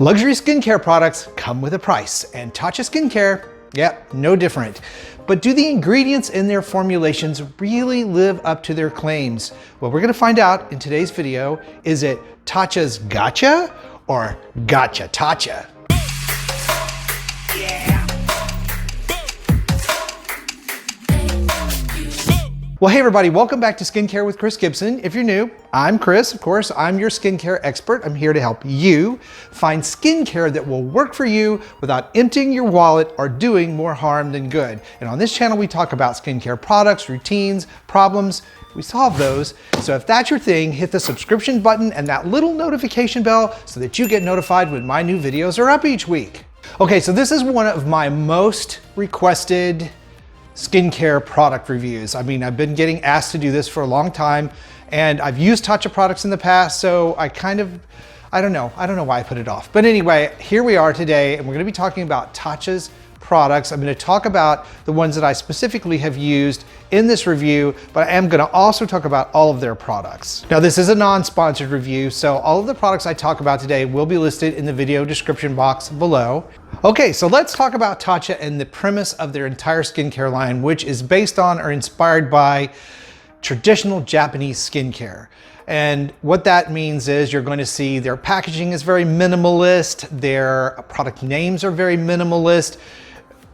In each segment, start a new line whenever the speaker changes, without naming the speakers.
Luxury skincare products come with a price, and Tatcha Skin Care, yep, no different. But do the ingredients in their formulations really live up to their claims? Well, we're gonna find out in today's video. Is it Tatcha's Gotcha or Gotcha Tatcha? Well, hey everybody, welcome back to Skincare with Chris Gibson. If you're new, I'm Chris, of course. I'm your skincare expert. I'm here to help you find skincare that will work for you without emptying your wallet or doing more harm than good. And on this channel, we talk about skincare products, routines, problems. We solve those. So if that's your thing, hit the subscription button and that little notification bell so that you get notified when my new videos are up each week. Okay, so this is one of my most requested skincare product reviews. I mean, I've been getting asked to do this for a long time, and I've used Tatcha products in the past, so I don't know why I put it off. But anyway, here we are today, and we're gonna be talking about Tatcha's products. I'm gonna talk about the ones that I specifically have used in this review, but I am gonna also talk about all of their products. Now, this is a non-sponsored review, so all of the products I talk about today will be listed in the video description box below. Okay, so let's talk about Tatcha and the premise of their entire skincare line, which is based on or inspired by traditional Japanese skincare. And what that means is you're going to see their packaging is very minimalist, their product names are very minimalist.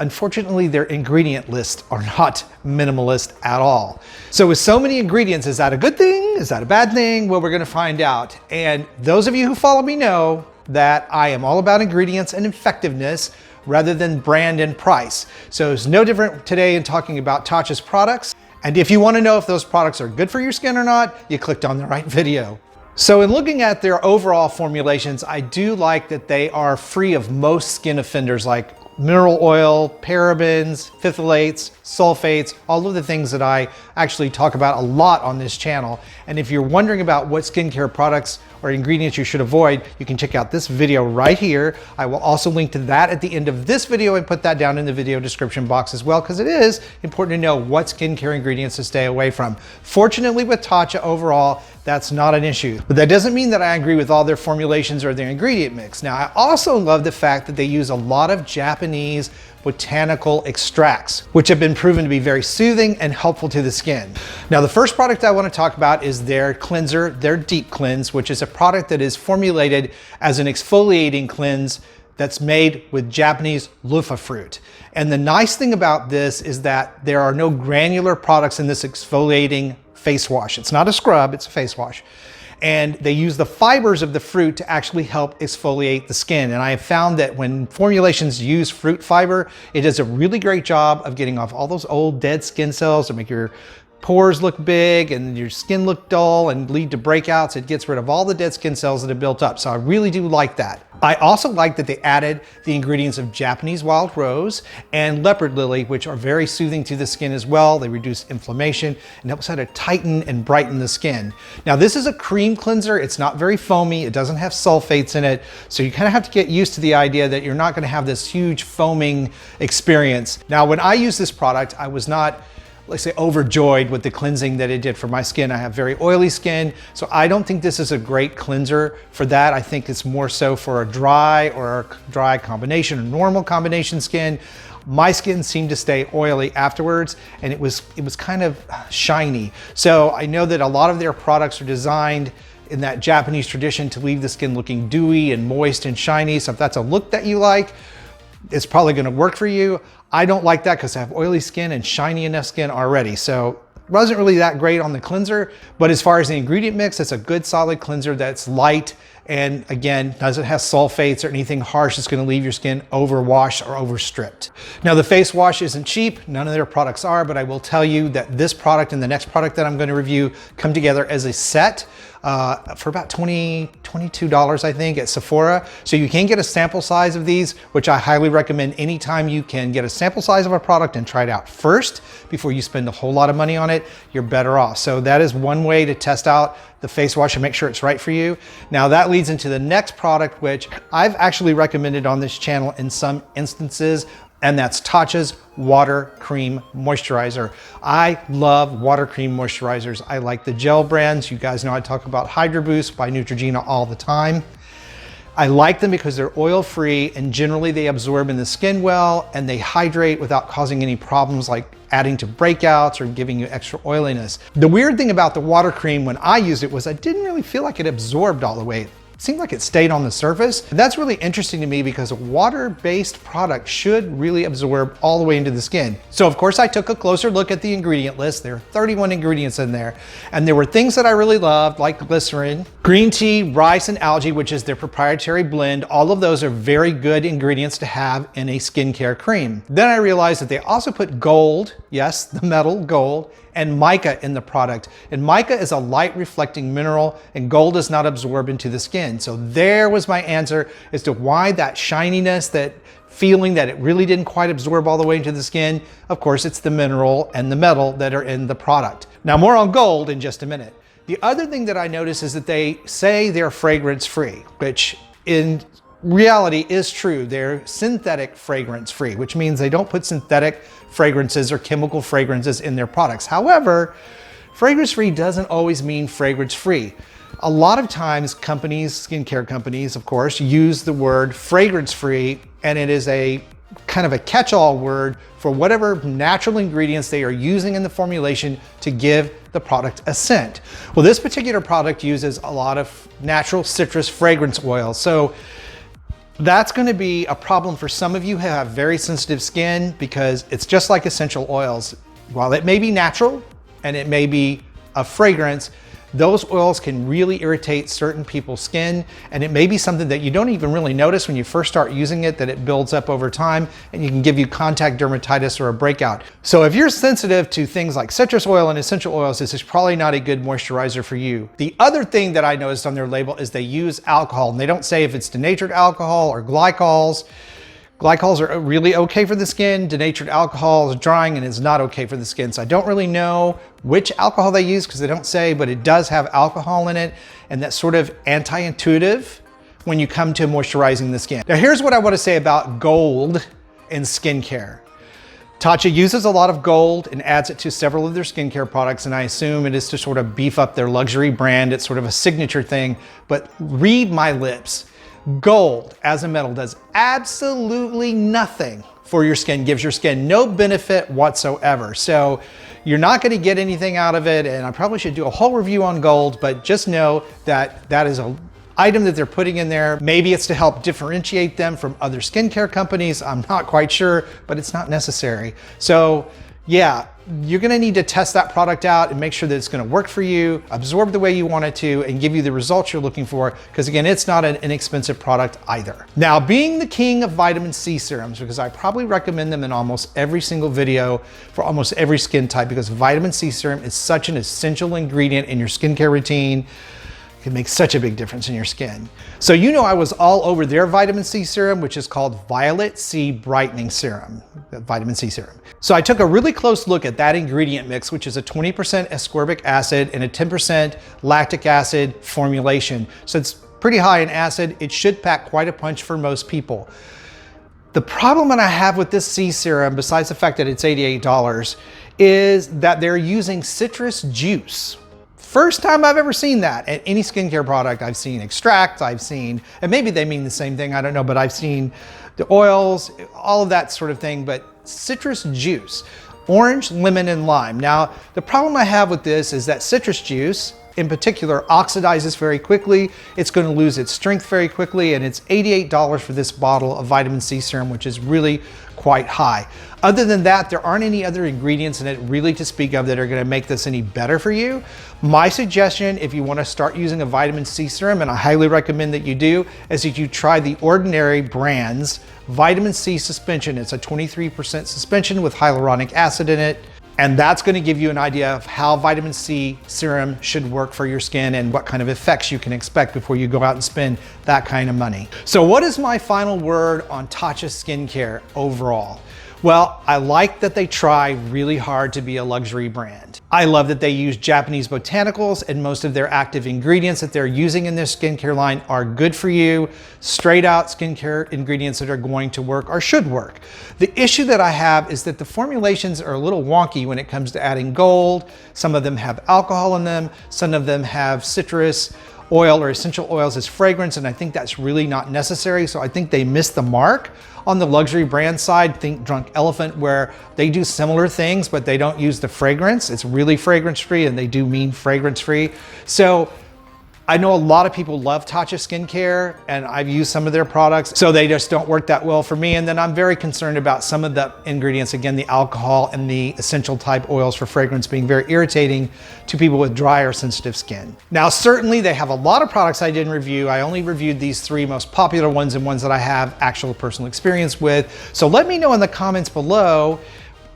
Unfortunately, their ingredient lists are not minimalist at all. So with so many ingredients, is that a good thing? Is that a bad thing? Well, we're gonna find out. And those of you who follow me know that I am all about ingredients and effectiveness rather than brand and price. So it's no different today in talking about Tatcha's products. And if you wanna know if those products are good for your skin or not, you clicked on the right video. So in looking at their overall formulations, I do like that they are free of most skin offenders like mineral oil, parabens, phthalates, sulfates, all of the things that I actually talk about a lot on this channel. And if you're wondering about what skincare products or ingredients you should avoid, you can check out this video right here. I will also link to that at the end of this video and put that down in the video description box as well, because it is important to know what skincare ingredients to stay away from. Fortunately with Tatcha overall, that's not an issue. But that doesn't mean that I agree with all their formulations or their ingredient mix. Now, I also love the fact that they use a lot of Japanese botanical extracts, which have been proven to be very soothing and helpful to the skin. Now, the first product I want to talk about is their cleanser, their Deep Cleanse, which is a product that is formulated as an exfoliating cleanse that's made with Japanese loofah fruit. And the nice thing about this is that there are no granular products in this exfoliating face wash. It's not a scrub, it's a face wash. And they use the fibers of the fruit to actually help exfoliate the skin. And I have found that when formulations use fruit fiber, it does a really great job of getting off all those old dead skin cells that make your pores look big and your skin look dull and lead to breakouts. It gets rid of all the dead skin cells that have built up. So I really do like that. I also like that they added the ingredients of Japanese wild rose and leopard lily, which are very soothing to the skin as well. They reduce inflammation and helps how to tighten and brighten the skin. Now, this is a cream cleanser. It's not very foamy. It doesn't have sulfates in it. So you kind of have to get used to the idea that you're not going to have this huge foaming experience. Now, when I use this product, I was not, let's say, overjoyed with the cleansing that it did for my skin. I have very oily skin, so I don't think this is a great cleanser for that. I think it's more so for a dry combination or normal combination skin. My skin seemed to stay oily afterwards, and it was kind of shiny. So I know that a lot of their products are designed in that Japanese tradition to leave the skin looking dewy and moist and shiny. So if that's a look that you like, it's probably gonna work for you. I don't like that because I have oily skin and shiny enough skin already. So it wasn't really that great on the cleanser, but as far as the ingredient mix, it's a good solid cleanser that's light and again, doesn't have sulfates or anything harsh that's gonna leave your skin overwashed or overstripped. Now, the face wash isn't cheap. None of their products are, but I will tell you that this product and the next product that I'm gonna review come together as a set for about $22, I think, at Sephora. So you can get a sample size of these, which I highly recommend anytime you can get a sample size of a product and try it out first before you spend a whole lot of money on it, you're better off. So that is one way to test out the face wash and make sure it's right for you. Now that leads into the next product, which I've actually recommended on this channel in some instances, and that's Tatcha's Water Cream Moisturizer. I love water cream moisturizers. I like the gel brands. You guys know I talk about Hydro Boost by Neutrogena all the time. I like them because they're oil-free and generally they absorb in the skin well and they hydrate without causing any problems like adding to breakouts or giving you extra oiliness. The weird thing about the water cream when I used it was I didn't really feel like it absorbed all the way. It seemed like it stayed on the surface. And that's really interesting to me because a water-based product should really absorb all the way into the skin. So of course I took a closer look at the ingredient list. There are 31 ingredients in there. And there were things that I really loved like glycerin, green tea, rice, and algae, which is their proprietary blend. All of those are very good ingredients to have in a skincare cream. Then I realized that they also put gold, yes, the metal gold, and mica in the product. And mica is a light reflecting mineral and gold does not absorb into the skin. So there was my answer as to why that shininess, that feeling that it really didn't quite absorb all the way into the skin. Of course, it's the mineral and the metal that are in the product. Now more on gold in just a minute. The other thing that I notice is that they say they're fragrance free, which in reality is true. They're synthetic fragrance free, which means they don't put synthetic fragrances or chemical fragrances in their products. However, fragrance free doesn't always mean fragrance free. A lot of times companies, skincare companies, of course, use the word fragrance free, and it is a kind of a catch-all word for whatever natural ingredients they are using in the formulation to give the product a scent. Well, this particular product uses a lot of natural citrus fragrance oil. So that's going to be a problem for some of you who have very sensitive skin because it's just like essential oils. While it may be natural and it may be a fragrance, those oils can really irritate certain people's skin, and it may be something that you don't even really notice when you first start using it, that it builds up over time and you can give you contact dermatitis or a breakout. So if you're sensitive to things like citrus oil and essential oils, this is probably not a good moisturizer for you. The other thing that I noticed on their label is they use alcohol, and they don't say if it's denatured alcohol or glycols. Glycols are really okay for the skin. Denatured alcohol is drying and is not okay for the skin. So I don't really know which alcohol they use because they don't say, but it does have alcohol in it. And that's sort of anti-intuitive when you come to moisturizing the skin. Now here's what I want to say about gold in skincare. Tatcha uses a lot of gold and adds it to several of their skincare products, and I assume it is to sort of beef up their luxury brand. It's sort of a signature thing, but read my lips. Gold as a metal does absolutely nothing for your skin, gives your skin no benefit whatsoever. So you're not going to get anything out of it, and I probably should do a whole review on gold, but just know that that is an item that they're putting in there. Maybe it's to help differentiate them from other skincare companies. I'm not quite sure, but it's not necessary. So yeah, you're gonna need to test that product out and make sure that it's gonna work for you, absorb the way you want it to, and give you the results you're looking for, because again, it's not an inexpensive product either. Now, being the king of vitamin C serums, because I probably recommend them in almost every single video for almost every skin type, because vitamin C serum is such an essential ingredient in your skincare routine. Can make such a big difference in your skin. So you know I was all over their vitamin C serum, which is called Violet C Brightening Serum, vitamin C serum. So I took a really close look at that ingredient mix, which is a 20% ascorbic acid and a 10% lactic acid formulation. So it's pretty high in acid. It should pack quite a punch for most people. The problem that I have with this C serum, besides the fact that it's $88, is that they're using citrus juice. First time I've ever seen that at any skincare product. I've seen extracts, I've seen, and maybe they mean the same thing, I don't know, but I've seen the oils, all of that sort of thing, but citrus juice, orange, lemon, and lime. Now, the problem I have with this is that citrus juice, in particular, oxidizes very quickly. It's going to lose its strength very quickly, and it's $88 for this bottle of vitamin C serum, which is really quite high. Other than that, there aren't any other ingredients in it really to speak of that are going to make this any better for you. My suggestion, if you want to start using a vitamin C serum, and I highly recommend that you do, is that you try the Ordinary brand's vitamin C suspension. It's a 23% suspension with hyaluronic acid in it. And that's going to give you an idea of how vitamin C serum should work for your skin and what kind of effects you can expect before you go out and spend that kind of money. So what is my final word on Tatcha Skin Care overall? Well, I like that they try really hard to be a luxury brand. I love that they use Japanese botanicals, and most of their active ingredients that they're using in their skincare line are good for you, straight out skincare ingredients that are going to work or should work. The issue that I have is that the formulations are a little wonky when it comes to adding gold. Some of them have alcohol in them, some of them have citrus. oil or essential oils as fragrance, and I think that's really not necessary. So I think they missed the mark on the luxury brand side. Think Drunk Elephant, where they do similar things, but they don't use the fragrance. It's really fragrance free, and they do mean fragrance free. So I know a lot of people love Tatcha Skin Care, and I've used some of their products, so they just don't work that well for me. And then I'm very concerned about some of the ingredients, again, the alcohol and the essential type oils for fragrance being very irritating to people with dry or sensitive skin. Now, certainly they have a lot of products I didn't review. I only reviewed these 3 most popular ones and ones that I have actual personal experience with. So let me know in the comments below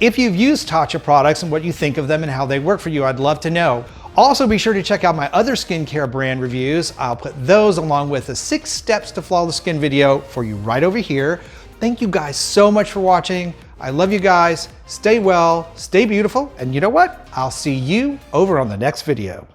if you've used Tatcha products and what you think of them and how they work for you. I'd love to know. Also, be sure to check out my other skincare brand reviews. I'll put those along with the 6 steps to flawless skin video for you right over here. Thank you guys so much for watching. I love you guys. Stay well, stay beautiful, and you know what? I'll see you over on the next video.